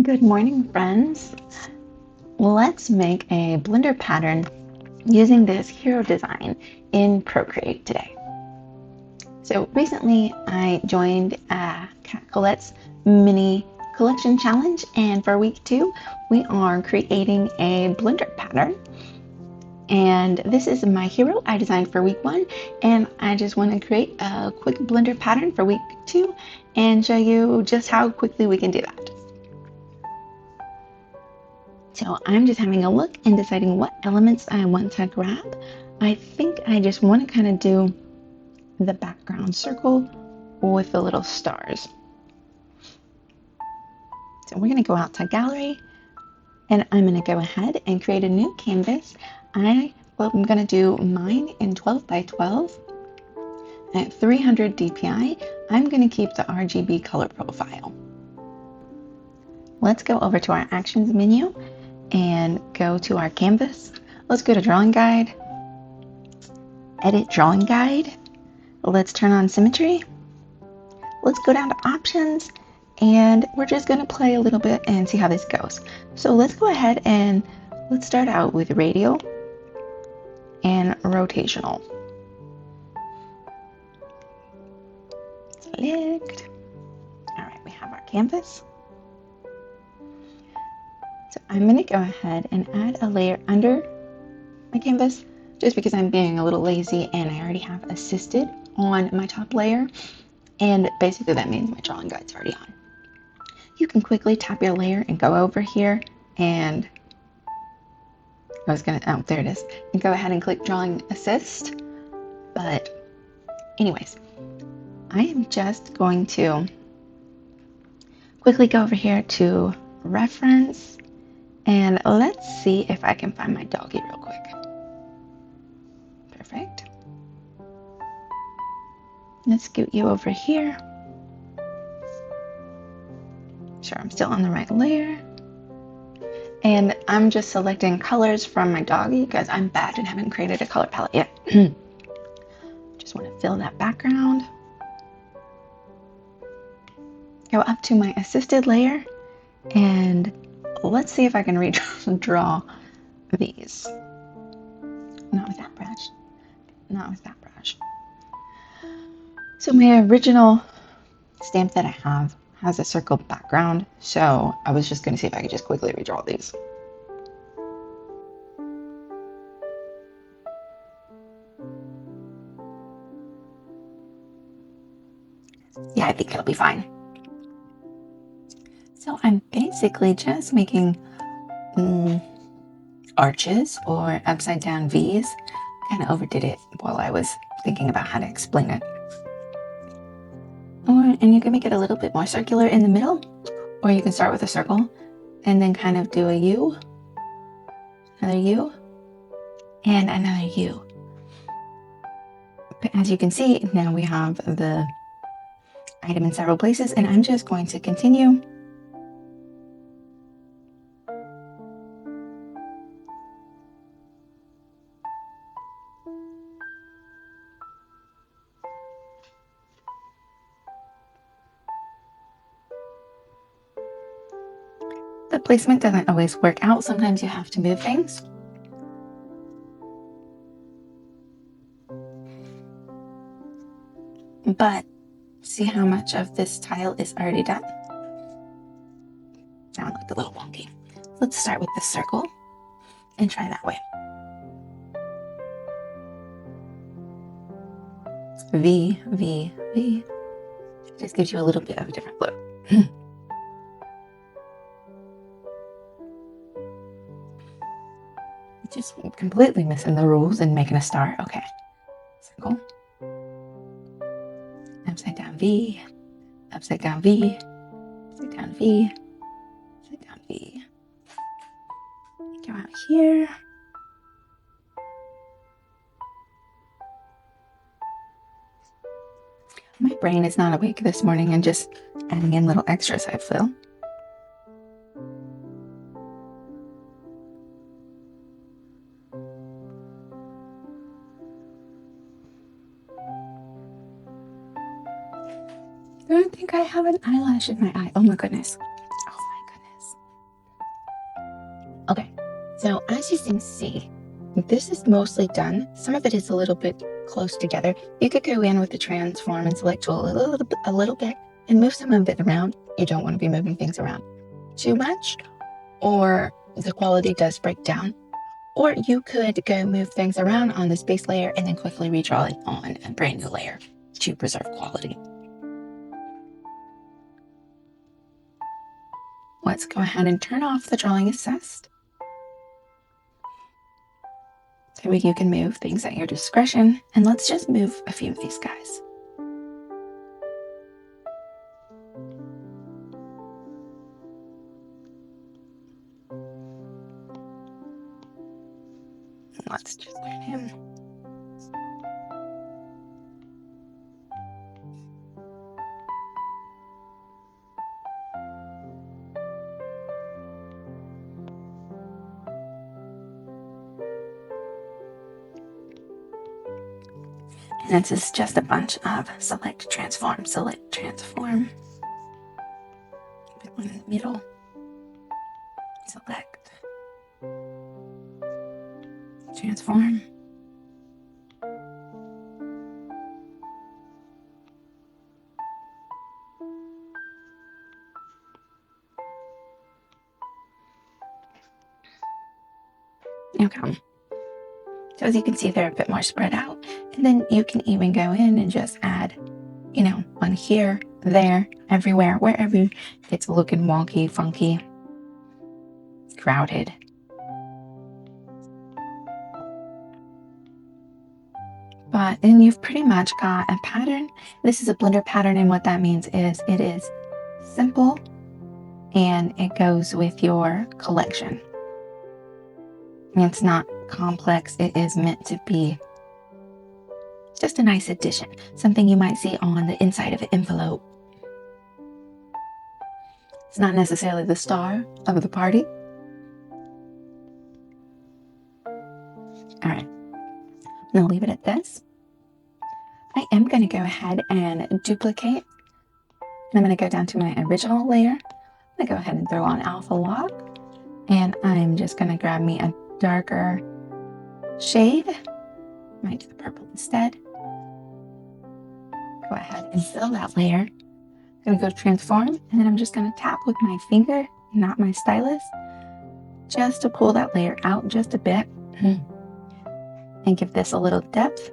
Good morning, friends. Let's make a blender pattern using this hero design in Procreate today. So recently I joined Colette's mini collection challenge, and for week 2 we are creating a blender pattern. And this is my hero I designed for week 1, and I just want to create a quick blender pattern for week 2 and show you just how quickly we can do that. So I'm just having a look and deciding what elements I want to grab. I think I just want to kind of do the background circle with the little stars. So we're going to go out to gallery, and I'm going to go ahead and create a new canvas. I'm going to do mine in 12 by 12 at 300 dpi. I'm going to keep the RGB color profile. Let's go over to our actions menu and go to our canvas. Let's go to drawing guide, edit drawing guide. Let's turn on symmetry. Let's go down to options, and we're just going to play a little bit and see how this goes. So let's go ahead and let's start out with radial and rotational. Select. All right, we have our canvas. So I'm going to go ahead and add a layer under my canvas just because I'm being a little lazy and I already have assisted on my top layer, and basically that means my drawing guide's already on. You can quickly tap your layer and go over here, and there it is, and go ahead and click drawing assist. But anyways, I am just going to quickly go over here to reference, and let's see if I can find my doggy real quick. Perfect. Let's scoot you over here. Sure, I'm still on the right layer. And I'm just selecting colors from my doggy because I'm bad and haven't created a color palette yet. Just want to fill that background. Go up to my assisted layer, and let's see if I can redraw these. Not with that brush. Not with that brush. So my original stamp that I have has a circle background, so I was just going to see if I could just quickly redraw these. Yeah, I think it'll be fine. So I'm basically just making arches or upside down V's. Kind of overdid it while I was thinking about how to explain it. And you can make it a little bit more circular in the middle, or you can start with a circle and then kind of do a U, another U, and another U. But as you can see, now we have the item in several places, and I'm just going to continue. The placement doesn't always work out. Sometimes you have to move things. But see how much of this tile is already done? Now it looked a little wonky. Let's start with the circle and try that way. V, V, V. Just gives you a little bit of a different look. Just completely missing the rules and making a star. Okay. Circle. Upside down V. Upside down V. Upside down V. Upside down V. Go out here. My brain is not awake this morning and just adding in little extras, I feel. I don't think I have an eyelash in my eye. Oh my goodness. Oh my goodness. So as you can see, this is mostly done. Some of it is a little bit close together. You could go in with the transform and select tool a little bit and move some of it around. You don't want to be moving things around too much, or the quality does break down. Or you could go move things around on this base layer and then quickly redraw it on a brand new layer to preserve quality. Let's go ahead and turn off the drawing assist. So you can move things at your discretion, and let's just move a few of these guys. Let's just turn him. And this is just a bunch of select, transform, put one in the middle, select, transform. Okay. So as you can see, they're a bit more spread out. And then you can even go in and just add, one here, there, everywhere, wherever it's looking wonky, funky, crowded. But then you've pretty much got a pattern. This is a Blender pattern, and what that means is it is simple and it goes with your collection. It's not complex. It is meant to be just a nice addition, something you might see on the inside of an envelope. It's not necessarily the star of the party. All right, I'm gonna leave it at this. I am gonna go ahead and duplicate. I'm gonna go down to my original layer. I'm gonna go ahead and throw on alpha lock, and I'm just gonna grab me a darker shade. Might do the purple instead. Go ahead and fill that layer. I'm gonna go to transform, and then I'm just gonna tap with my finger, not my stylus, just to pull that layer out just a bit and give this a little depth.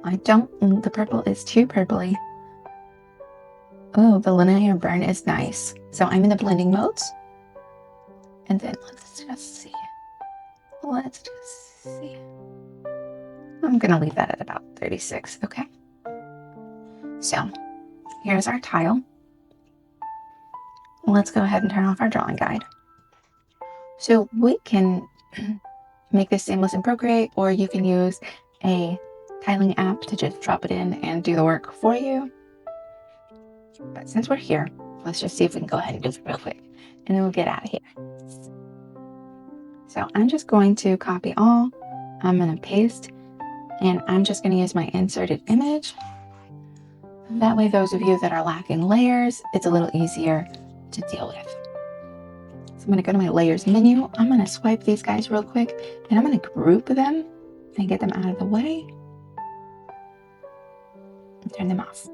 The purple is too purpley. Oh, the linear burn is nice. So I'm in the blending modes. And then let's just see. I'm gonna leave that at about 36, okay? So here's our tile. Let's go ahead and turn off our drawing guide. So we can make this seamless in Procreate, or you can use a tiling app to just drop it in and do the work for you. But since we're here, let's just see if we can go ahead and do it real quick, and then we'll get out of here. So I'm just going to copy all. I'm going to paste, and I'm just going to use my inserted image. That way, those of you that are lacking layers, it's a little easier to deal with. So I'm going to go to my layers menu. I'm going to swipe these guys real quick, and I'm going to group them and get them out of the way and turn them off.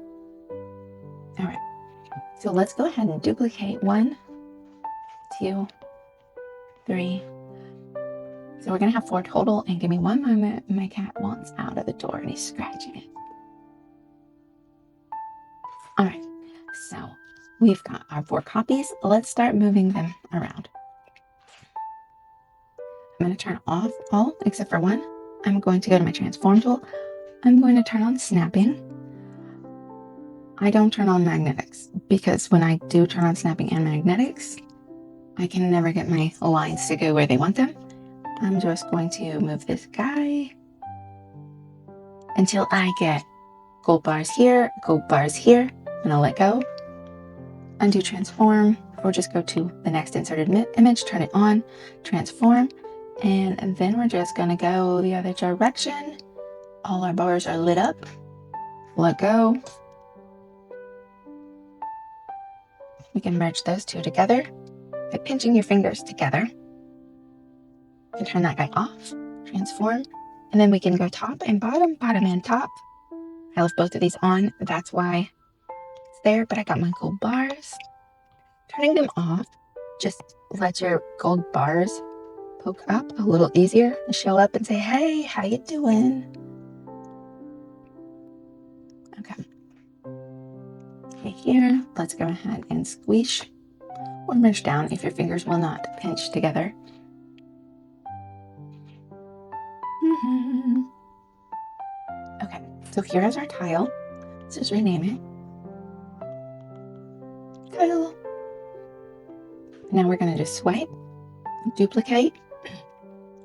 All right. So let's go ahead and duplicate 1, 2, 3. So we're going to have 4 total, and give me one moment. My cat wants out of the door and he's scratching it. All right, so we've got our 4 copies. Let's start moving them around. I'm going to turn off all except for one. I'm going to go to my transform tool. I'm going to turn on snapping. I don't turn on magnetics, because when I do turn on snapping and magnetics, I can never get my lines to go where they want them. I'm just going to move this guy until I get gold bars here, and I'll let go. Undo transform, or just go to the next inserted image, turn it on, transform, and then we're just gonna go the other direction. All our bars are lit up. Let go. We can merge those two together by pinching your fingers together. You can turn that guy off, transform, and then we can go top and bottom, bottom and top. I left both of these on. That's why it's there, but I got my gold bars. Turning them off just lets your gold bars poke up a little easier and show up and say, hey, how you doing? Okay. Okay, here, let's go ahead and squish or merge down if your fingers will not pinch together. Okay, so here is our tile. Let's just rename it. Tile. Now we're gonna just swipe, duplicate.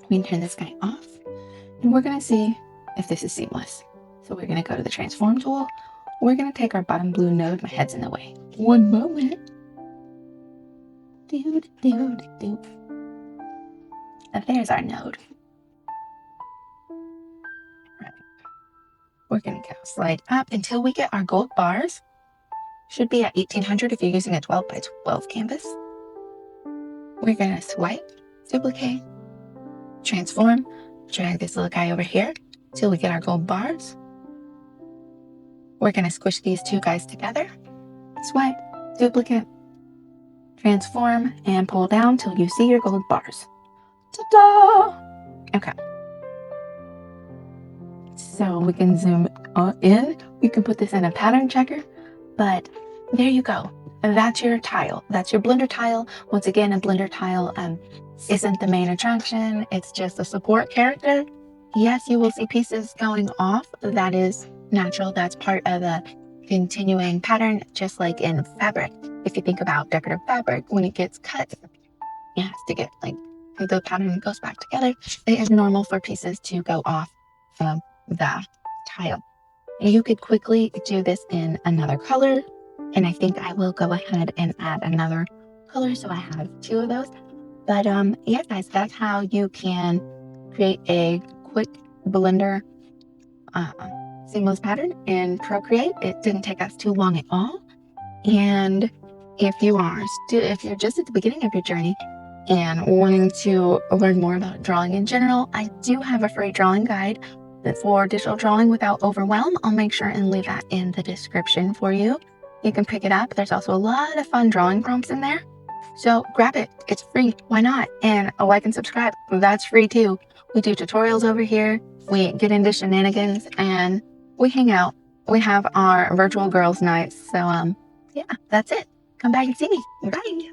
We can turn this guy off, and we're gonna see if this is seamless. So we're gonna go to the transform tool. We're gonna take our bottom blue node. My head's in the way. One moment. And there's our node. Right. We're gonna go slide up until we get our gold bars. Should be at 1800 if you're using a 12 by 12 canvas. We're gonna swipe, duplicate, transform, drag this little guy over here till we get our gold bars. We're gonna squish these two guys together, swipe, duplicate, transform, and pull down till you see your gold bars. Ta-da! Okay. So we can zoom in. You can put this in a pattern checker, but there you go. That's your tile. That's your Blender tile. Once again, a Blender tile isn't the main attraction. It's just a support character. Yes, you will see pieces going off. That is natural. That's part of a continuing pattern, just like in fabric. If you think about decorative fabric, when it gets cut, it has to get like the pattern goes back together. It is normal for pieces to go off the tile. You could quickly do this in another color, and I think I will go ahead and add another color so I have two of those. But yeah, guys, that's how you can create a quick Blender seamless pattern in Procreate. It didn't take us too long at all. And if you're just at the beginning of your journey and wanting to learn more about drawing in general, I do have a free drawing guide for digital drawing without overwhelm. I'll make sure and leave that in the description for you. You can pick it up. There's also a lot of fun drawing prompts in there. So grab it. It's free. Why not? And a like and subscribe. That's free too. We do tutorials over here. We get into shenanigans and we hang out. We have our virtual girls' nights. So yeah, that's it. Come back and see me. Bye.